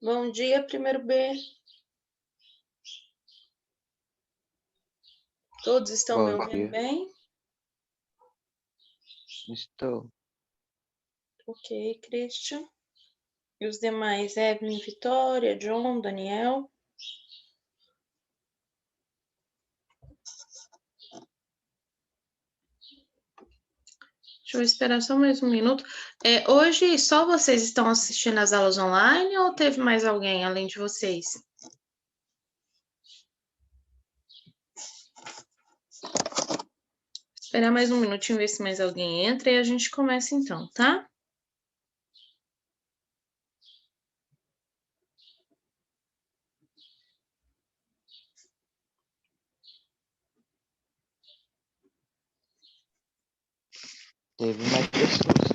Bom dia, primeiro B. Todos estão me Bom ouvindo dia. bem? Estou. Ok, Christian. E os demais, Evelyn, Vitória, John, Daniel. Deixa eu esperar só mais um minuto. Hoje só vocês estão assistindo as aulas online ou teve mais alguém além de vocês? Esperar mais um minutinho, ver se mais alguém entra e a gente começa então, tá? Teve mais pessoas.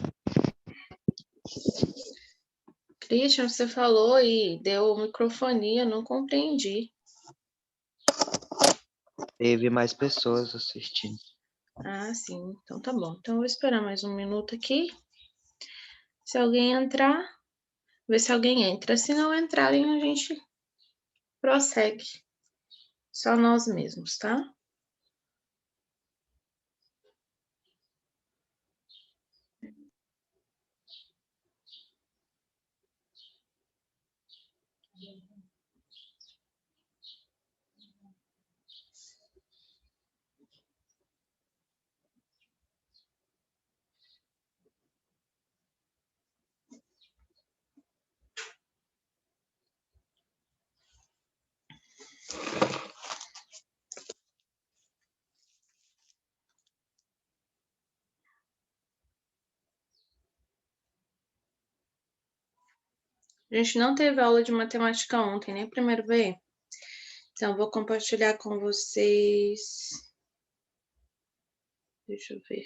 Christian, você falou e deu microfonia, não compreendi. Teve mais pessoas assistindo. Ah, sim. Então tá bom. Então eu vou esperar mais um minuto aqui. Se alguém entrar, ver se alguém entra. Se não entrarem, a gente prossegue. Só nós mesmos, tá? A gente não teve aula de matemática ontem, né? Primeiro B. Então, eu vou compartilhar com vocês. Deixa eu ver.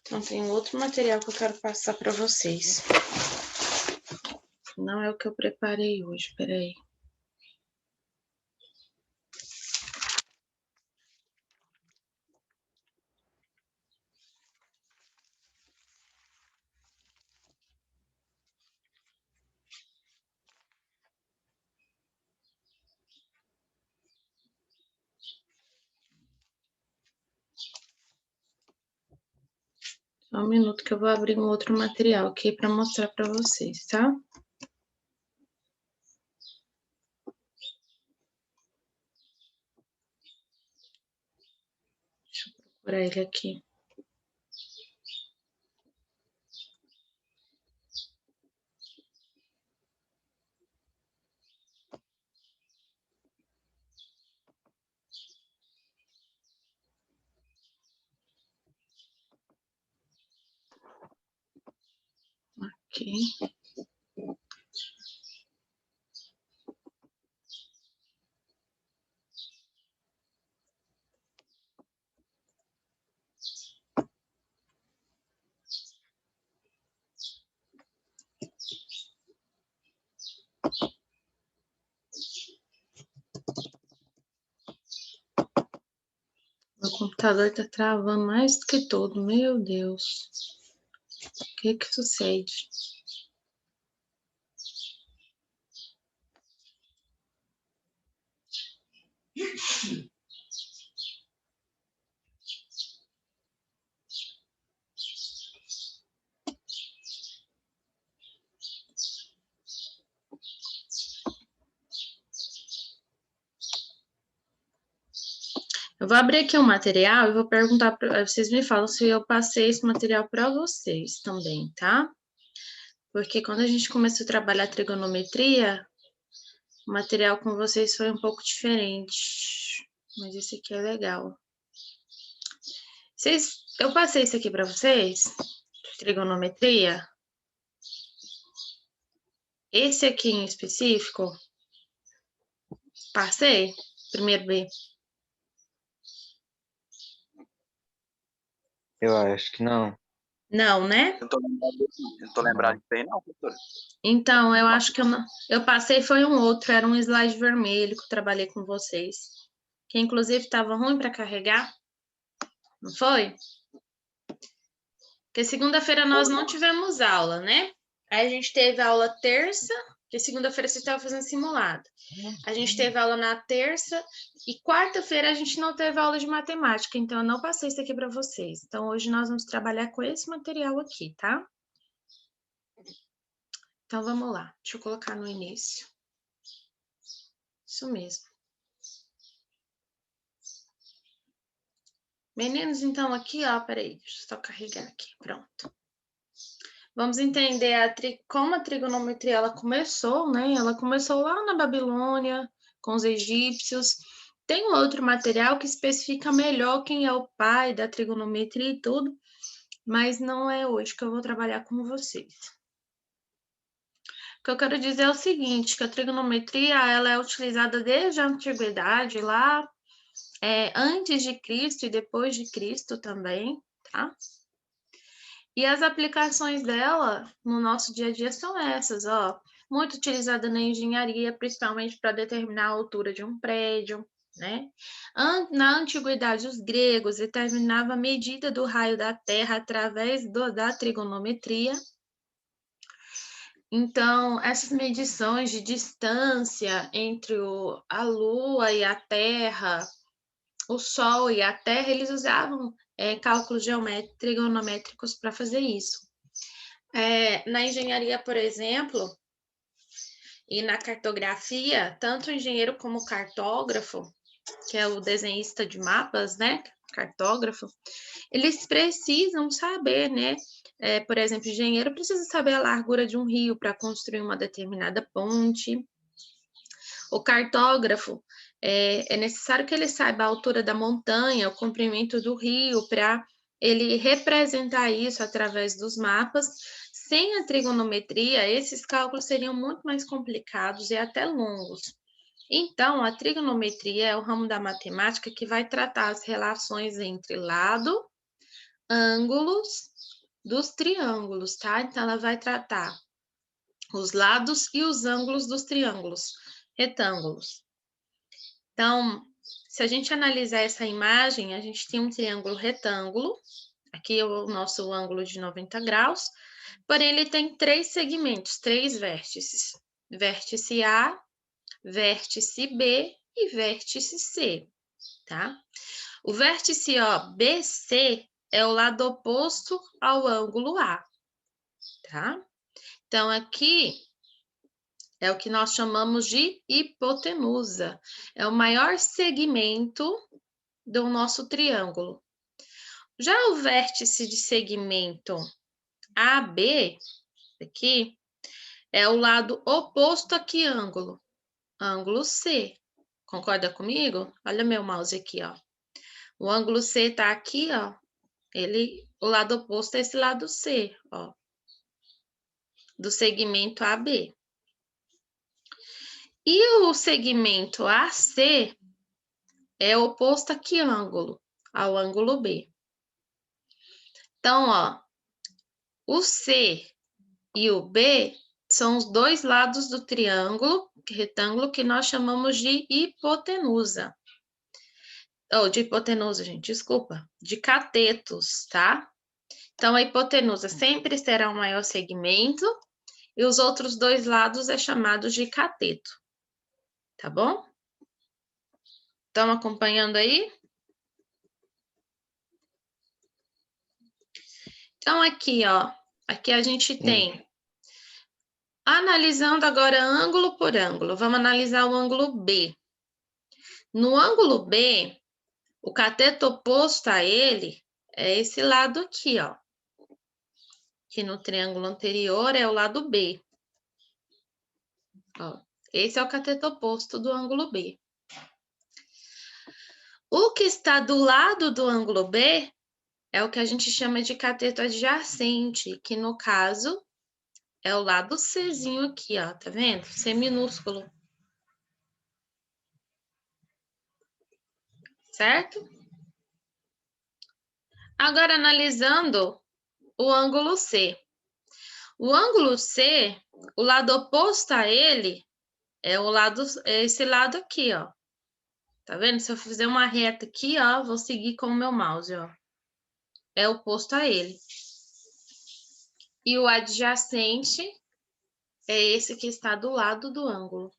Então, tem outro material que eu quero passar para vocês. Não é o que eu preparei hoje, peraí. Só um minuto que eu vou abrir um outro material aqui para mostrar para vocês, tá? Deixa eu procurar ele aqui. Aqui. Meu computador tá travando mais do que todo, meu Deus. O que que sucede? Eu vou abrir aqui um material e vou perguntar para vocês me falam se eu passei esse material para vocês também, tá? Porque quando a gente começou a trabalhar trigonometria, o material com vocês foi um pouco diferente. Mas esse aqui é legal. Eu passei isso aqui para vocês, trigonometria. Esse aqui em específico, passei, primeiro B. Eu acho que não. Não, né? Eu não tô lembrado de bem, não, professora. Então, eu acho que eu passei foi um outro, era um slide vermelho que eu trabalhei com vocês. Que inclusive estava ruim para carregar, não foi? Porque segunda-feira nós não tivemos aula, né? Aí a gente teve aula terça, que segunda-feira você estava fazendo simulado. A gente teve aula na terça e quarta-feira a gente não teve aula de matemática, então eu não passei isso aqui para vocês. Então hoje nós vamos trabalhar com esse material aqui, tá? Então vamos lá, deixa eu colocar no início. Isso mesmo. Meninos, então aqui, ó, peraí, deixa eu só carregar aqui, pronto. Vamos entender como a trigonometria ela começou, né? Ela começou lá na Babilônia, com os egípcios. Tem um outro material que especifica melhor quem é o pai da trigonometria e tudo, mas não é hoje que eu vou trabalhar com vocês. O que eu quero dizer é o seguinte, que a trigonometria ela é utilizada desde a antiguidade, lá antes de Cristo e depois de Cristo também, tá? E as aplicações dela no nosso dia a dia são essas, ó. Muito utilizada na engenharia, principalmente para determinar a altura de um prédio, né? Na antiguidade, os gregos determinavam a medida do raio da Terra através da trigonometria. Então, essas medições de distância entre a Lua e a Terra, o Sol e a Terra, eles usavam cálculos trigonométricos para fazer isso. Na engenharia, por exemplo, e na cartografia, tanto o engenheiro como o cartógrafo, que é o desenhista de mapas, né, cartógrafo, eles precisam saber, né, por exemplo, o engenheiro precisa saber a largura de um rio para construir uma determinada ponte. O cartógrafo, é necessário que ele saiba a altura da montanha, o comprimento do rio, para ele representar isso através dos mapas. Sem a trigonometria, esses cálculos seriam muito mais complicados e até longos. Então, a trigonometria é o ramo da matemática que vai tratar as relações entre lado, ângulos dos triângulos, tá? Então, ela vai tratar os lados e os ângulos dos triângulos, retângulos. Então, se a gente analisar essa imagem, a gente tem um triângulo retângulo, aqui é o nosso ângulo de 90 graus, porém ele tem 3 segmentos, 3 vértices. Vértice A, vértice B e vértice C, tá? O vértice BC é o lado oposto ao ângulo A, tá? Então, aqui é o que nós chamamos de hipotenusa. É o maior segmento do nosso triângulo. Já o vértice de segmento AB, aqui, é o lado oposto a que ângulo? Ângulo C. Concorda comigo? Olha meu mouse aqui, ó. O ângulo C tá aqui, ó. O lado oposto é esse lado C, ó. Do segmento AB. E o segmento AC é oposto a que ângulo? Ao ângulo B. Então, ó, o C e o B são os dois lados do triângulo, retângulo, que nós chamamos de hipotenusa. Ou de hipotenusa, gente, desculpa. De catetos, tá? Então, a hipotenusa sempre será o maior segmento e os outros dois lados é chamado de cateto. Tá bom? Estão acompanhando aí? Então, aqui, ó. Aqui a gente tem... Analisando agora ângulo por ângulo. Vamos analisar o ângulo B. No ângulo B, o cateto oposto a ele é esse lado aqui, ó. Que no triângulo anterior é o lado B. Ó, esse é o cateto oposto do ângulo B. O que está do lado do ângulo B é o que a gente chama de cateto adjacente, que no caso é o lado Czinho aqui, ó, tá vendo? C minúsculo. Certo? Agora, analisando o ângulo C. O ângulo C, o lado oposto a ele é esse lado aqui, ó. Tá vendo? Se eu fizer uma reta aqui, ó, vou seguir com o meu mouse, ó. É oposto a ele. E o adjacente é esse que está do lado do ângulo,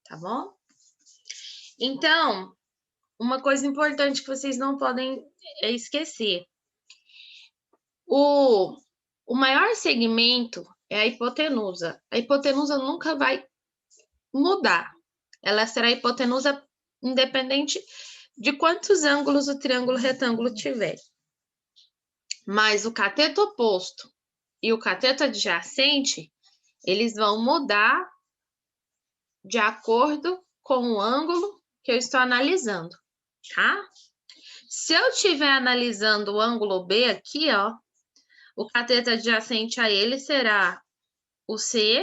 tá bom? Então, uma coisa importante que vocês não podem esquecer. O maior segmento é a hipotenusa. A hipotenusa nunca vai mudar. Ela será hipotenusa independente de quantos ângulos o triângulo retângulo tiver. Mas o cateto oposto e o cateto adjacente, eles vão mudar de acordo com o ângulo que eu estou analisando, tá? Se eu estiver analisando o ângulo B aqui, ó, o cateto adjacente a ele será o C,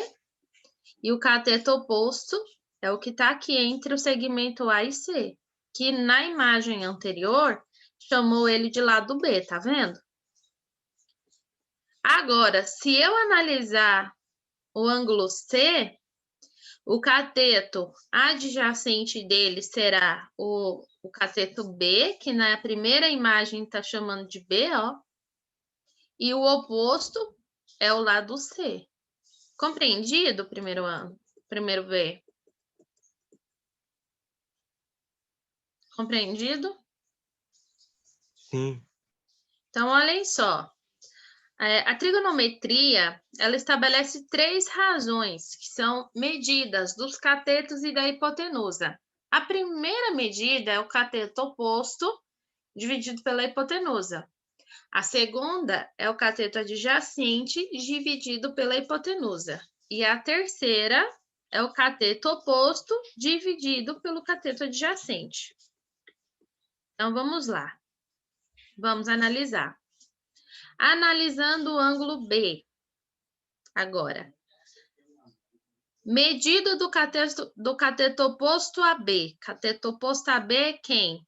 e o cateto oposto é o que está aqui entre o segmento A e C, que na imagem anterior chamou ele de lado B, tá vendo? Agora, se eu analisar o ângulo C, o cateto adjacente dele será o cateto B, que na primeira imagem está chamando de B, ó. E o oposto é o lado C. Compreendido, primeiro B? Compreendido? Sim. Então, olhem só. A trigonometria, ela estabelece 3 razões, que são medidas dos catetos e da hipotenusa. A primeira medida é o cateto oposto dividido pela hipotenusa. A segunda é o cateto adjacente dividido pela hipotenusa. E a terceira é o cateto oposto dividido pelo cateto adjacente. Então, vamos lá. Vamos analisar. Analisando o ângulo B. Agora. Medida do cateto oposto a B. Cateto oposto a B é quem?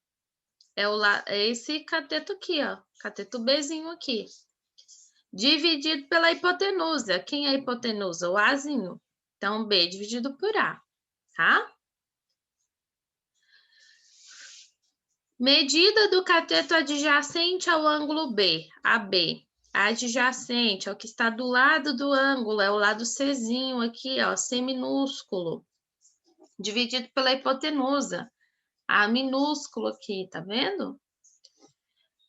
É esse cateto aqui, ó. Cateto Bzinho aqui. Dividido pela hipotenusa. Quem é a hipotenusa? O Azinho. Então, B dividido por A, tá? Medida do cateto adjacente ao ângulo B, AB. Adjacente, é o que está do lado do ângulo, é o lado Czinho aqui, ó, C minúsculo. Dividido pela hipotenusa. A minúsculo aqui, tá vendo?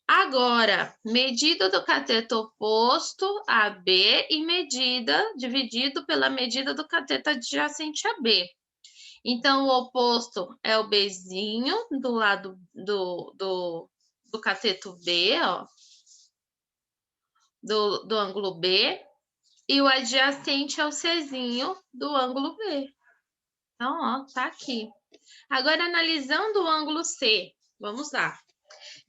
Agora, medida do cateto oposto a B e medida dividido pela medida do cateto adjacente a B. Então, o oposto é o Bzinho do lado do cateto B, ó, do ângulo B, e o adjacente é o Czinho do ângulo B. Então, ó, tá aqui. Agora, analisando o ângulo C, vamos lá.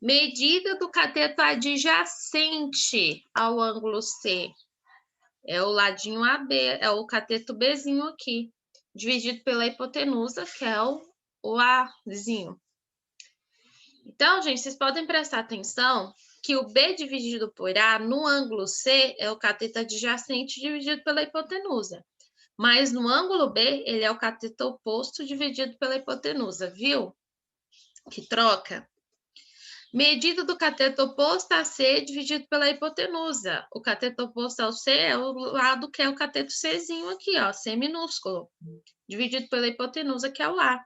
Medida do cateto adjacente ao ângulo C. É o ladinho AB, é o cateto Bzinho aqui, dividido pela hipotenusa, que é o Azinho. Então, gente, vocês podem prestar atenção que o B dividido por A no ângulo C é o cateto adjacente dividido pela hipotenusa. Mas no ângulo B, ele é o cateto oposto dividido pela hipotenusa, viu? Que troca. Medida do cateto oposto a C dividido pela hipotenusa. O cateto oposto ao C é o lado que é o cateto Czinho aqui, ó, C minúsculo, dividido pela hipotenusa, que é o A.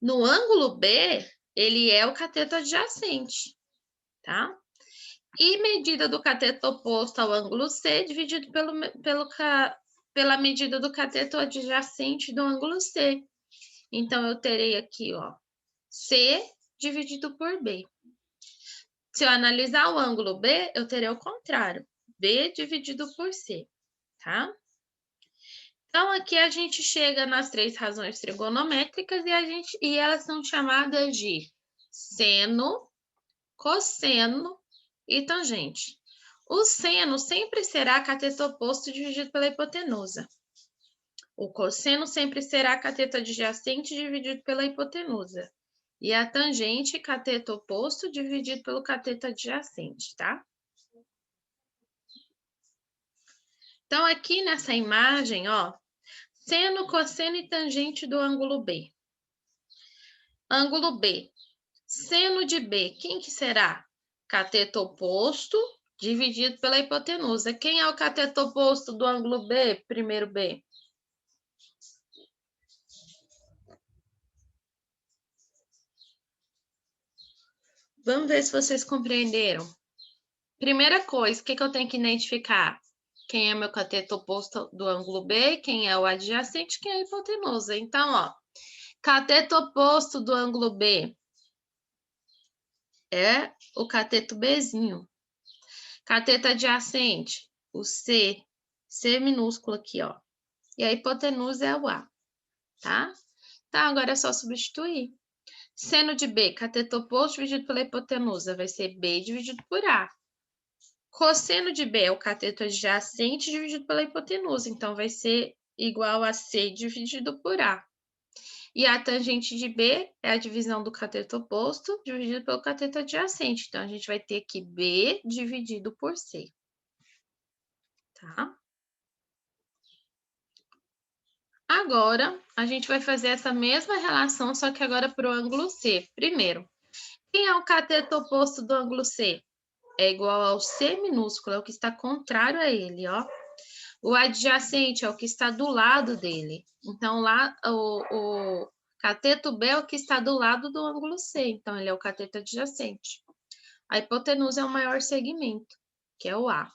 No ângulo B, ele é o cateto adjacente, tá? E medida do cateto oposto ao ângulo C dividido pela medida do cateto adjacente do ângulo C. Então, eu terei aqui, ó, C dividido por B. Se eu analisar o ângulo B, eu terei o contrário. B dividido por C, tá? Então, aqui a gente chega nas 3 razões trigonométricas e elas são chamadas de seno, cosseno e tangente. O seno sempre será cateto oposto dividido pela hipotenusa. O cosseno sempre será cateto adjacente dividido pela hipotenusa. E a tangente, cateto oposto dividido pelo cateto adjacente, tá? Então, aqui nessa imagem, ó, seno, cosseno e tangente do ângulo B. Ângulo B. Seno de B, quem que será? Cateto oposto dividido pela hipotenusa. Quem é o cateto oposto do ângulo B, primeiro B? Vamos ver se vocês compreenderam. Primeira coisa, o que eu tenho que identificar? Quem é meu cateto oposto do ângulo B, quem é o adjacente, quem é a hipotenusa. Então, ó, cateto oposto do ângulo B é o cateto Bzinho. Cateto adjacente, o C minúsculo aqui, ó. E a hipotenusa é o A, tá? Então, agora é só substituir. Seno de B, cateto oposto dividido pela hipotenusa, vai ser B dividido por A. Cosseno de B é o cateto adjacente dividido pela hipotenusa, então vai ser igual a C dividido por A. E a tangente de B é a divisão do cateto oposto dividido pelo cateto adjacente. Então, a gente vai ter aqui B dividido por C. Tá? Agora, a gente vai fazer essa mesma relação, só que agora para o ângulo C. Primeiro, quem é o cateto oposto do ângulo C? É igual ao C minúsculo, é o que está contrário a ele, ó. O adjacente é o que está do lado dele. Então, lá, o cateto B é o que está do lado do ângulo C. Então, ele é o cateto adjacente. A hipotenusa é o maior segmento, que é o A.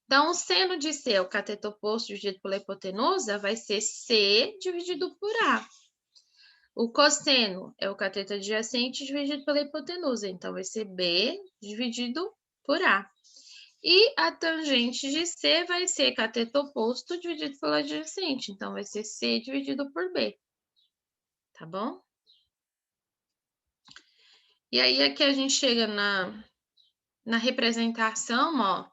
Então, o seno de C é o cateto oposto dividido pela hipotenusa, vai ser C dividido por A. O cosseno é o cateto adjacente dividido pela hipotenusa, então vai ser B dividido por A. E a tangente de C vai ser cateto oposto dividido pelo adjacente, então vai ser C dividido por B. Tá bom? E aí, aqui a gente chega na representação, ó.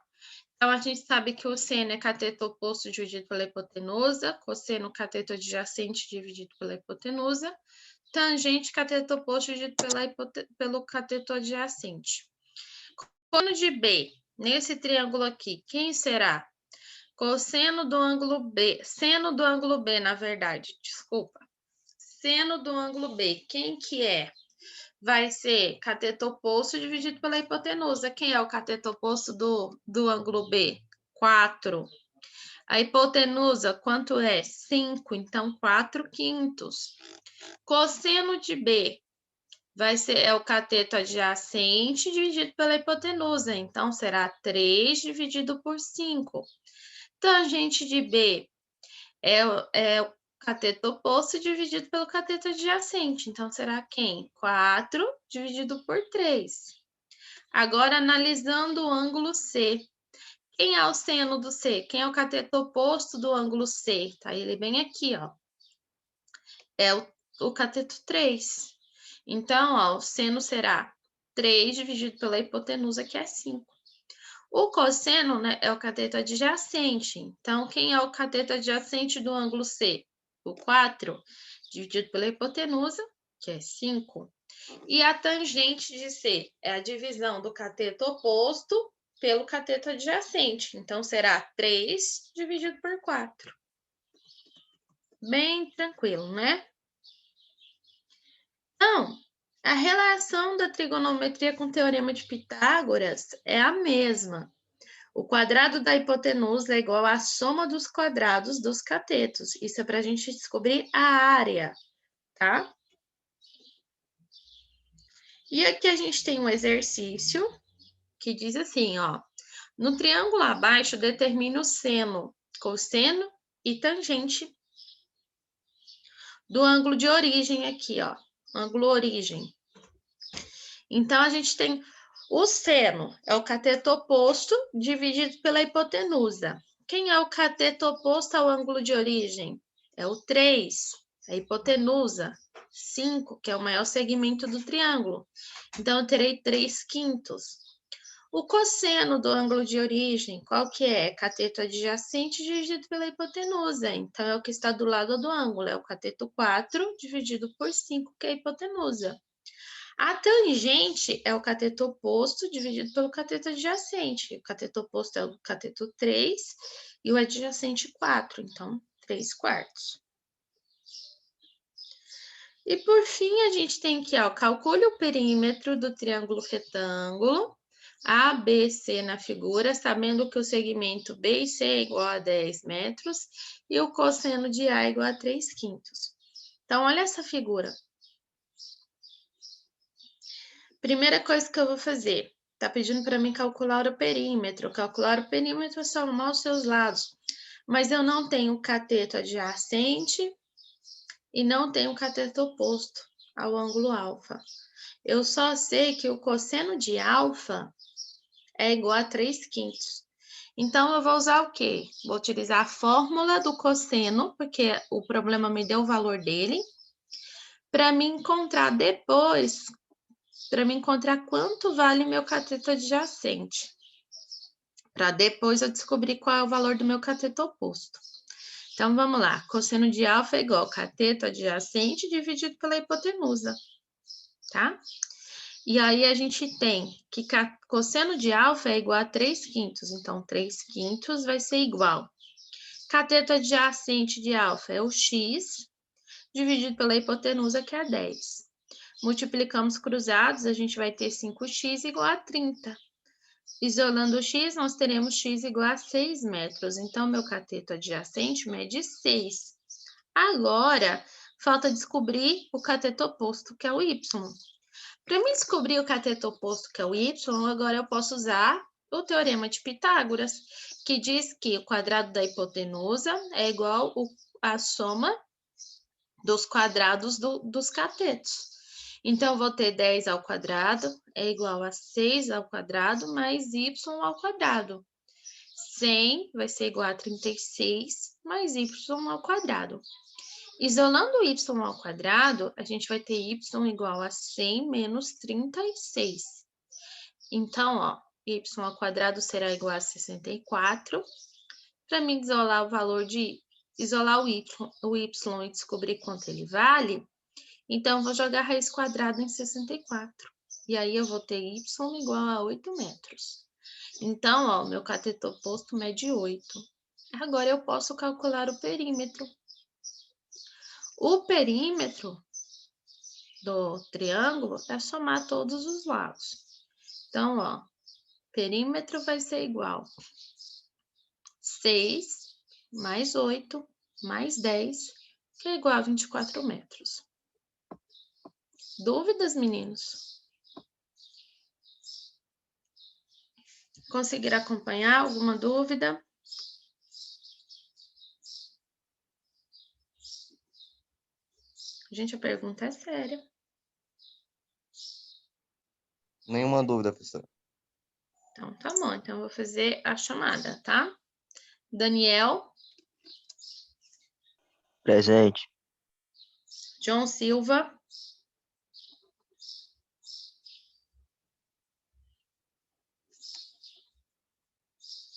Então, a gente sabe que o seno é cateto oposto dividido pela hipotenusa, cosseno cateto adjacente dividido pela hipotenusa, tangente cateto oposto dividido pelo cateto adjacente. Cono de B, nesse triângulo aqui, quem será? Cosseno do ângulo B, seno do ângulo B, na verdade, desculpa. Seno do ângulo B, quem que é? Vai ser cateto oposto dividido pela hipotenusa. Quem é o cateto oposto do ângulo B? 4. A hipotenusa, quanto é? 5. Então, 4/5. Cosseno de B é o cateto adjacente dividido pela hipotenusa. Então, será 3 dividido por 5. Tangente de B é o cateto oposto dividido pelo cateto adjacente. Então, será quem? 4 dividido por 3. Agora, analisando o ângulo C. Quem é o seno do C? Quem é o cateto oposto do ângulo C? Tá ele bem aqui, ó. É o cateto 3. Então, ó, o seno será 3 dividido pela hipotenusa, que é 5. O cosseno, né, é o cateto adjacente. Então, quem é o cateto adjacente do ângulo C? O 4, dividido pela hipotenusa, que é 5. E a tangente de C é a divisão do cateto oposto pelo cateto adjacente. Então, será 3 dividido por 4. Bem tranquilo, né? Então, a relação da trigonometria com o teorema de Pitágoras é a mesma. O quadrado da hipotenusa é igual à soma dos quadrados dos catetos. Isso é para a gente descobrir a área, tá? E aqui a gente tem um exercício que diz assim, ó. No triângulo abaixo, determine o seno, cosseno e tangente do ângulo de origem aqui, ó. Ângulo origem. Então, a gente tem o seno, é o cateto oposto dividido pela hipotenusa. Quem é o cateto oposto ao ângulo de origem? É o 3, a hipotenusa, 5, que é o maior segmento do triângulo. Então, eu terei 3/5. O cosseno do ângulo de origem, qual que é? Cateto adjacente dividido pela hipotenusa. Então, é o que está do lado do ângulo, é o cateto 4 dividido por 5, que é a hipotenusa. A tangente é o cateto oposto dividido pelo cateto adjacente. O cateto oposto é o cateto 3 e o adjacente 4, então 3/4. E por fim, a gente tem aqui, ó, calcule o perímetro do triângulo retângulo ABC na figura, sabendo que o segmento B e C é igual a 10 metros e o cosseno de A é igual a 3/5. Então, olha essa figura. Primeira coisa que eu vou fazer, tá pedindo para mim calcular o perímetro. Calcular o perímetro é somar os seus lados, mas eu não tenho cateto adjacente e não tenho cateto oposto ao ângulo alfa. Eu só sei que o cosseno de alfa é igual a 3/5. Então, eu vou usar o quê? Vou utilizar a fórmula do cosseno, porque o problema me deu o valor dele, para me encontrar depois, para me encontrar quanto vale meu cateto adjacente. Para depois eu descobrir qual é o valor do meu cateto oposto. Então, vamos lá. Cosseno de alfa é igual a cateto adjacente dividido pela hipotenusa, tá? E aí, a gente tem que cosseno de alfa é igual a 3/5. Então, 3/5 vai ser igual. Cateto adjacente de alfa é o x, dividido pela hipotenusa, que é 10. Multiplicamos cruzados, a gente vai ter 5x igual a 30. Isolando o x, nós teremos x igual a 6 metros. Então, meu cateto adjacente mede 6. Agora, falta descobrir o cateto oposto, que é o y. Para mim descobrir o cateto oposto, que é o y, agora eu posso usar o teorema de Pitágoras, que diz que o quadrado da hipotenusa é igual à soma dos quadrados dos catetos. Então, eu vou ter 10 ao quadrado é igual a 6 ao quadrado mais y ao quadrado. 100 vai ser igual a 36 mais y ao quadrado. Isolando o y ao quadrado, a gente vai ter y igual a 100 menos 36. Então, ó, y ao quadrado será igual a 64. Para mim isolar o valor de isolar o y e descobrir quanto ele vale, então eu vou jogar raiz quadrada em 64. E aí eu vou ter y igual a 8 metros. Então, ó, meu cateto oposto mede 8. Agora eu posso calcular o perímetro. O perímetro do triângulo é somar todos os lados. Então, ó, perímetro vai ser igual a 6 mais 8 mais 10, que é igual a 24 metros. Dúvidas, meninos? Conseguiram acompanhar? Alguma dúvida? Gente, a pergunta é séria. Nenhuma dúvida, professora. Então, tá bom. Então, eu vou fazer a chamada, tá? Daniel. Presente. John Silva.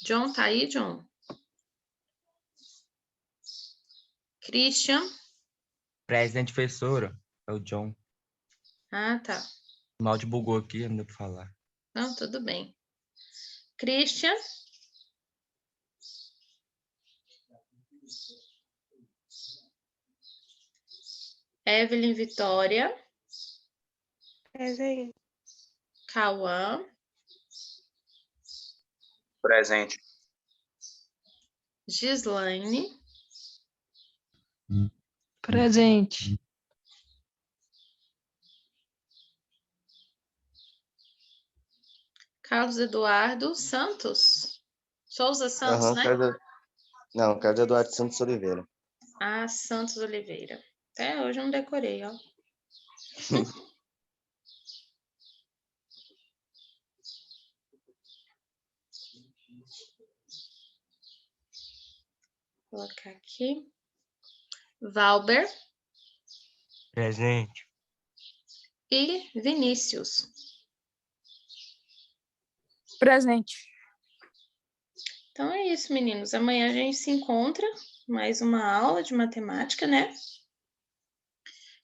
John, tá aí, John? Christian. Presente, professora. É o John. Ah, tá. O áudio bugou aqui, não deu pra falar. Não, tudo bem. Christian. Evelyn Vitória. Presente. Cauã. Presente. Gislaine. Presente. Carlos Eduardo Santos. Souza Santos, Aham, né? Não, Carlos Eduardo Santos Oliveira. Ah, Santos Oliveira. Até hoje eu não decorei, ó. Vou colocar aqui. Valber Presente. e Vinícius. Presente. Então é isso, meninos. Amanhã a gente se encontra. Mais uma aula de matemática, né?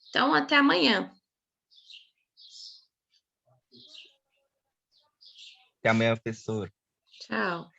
Então, até amanhã. Até amanhã, professora. Tchau.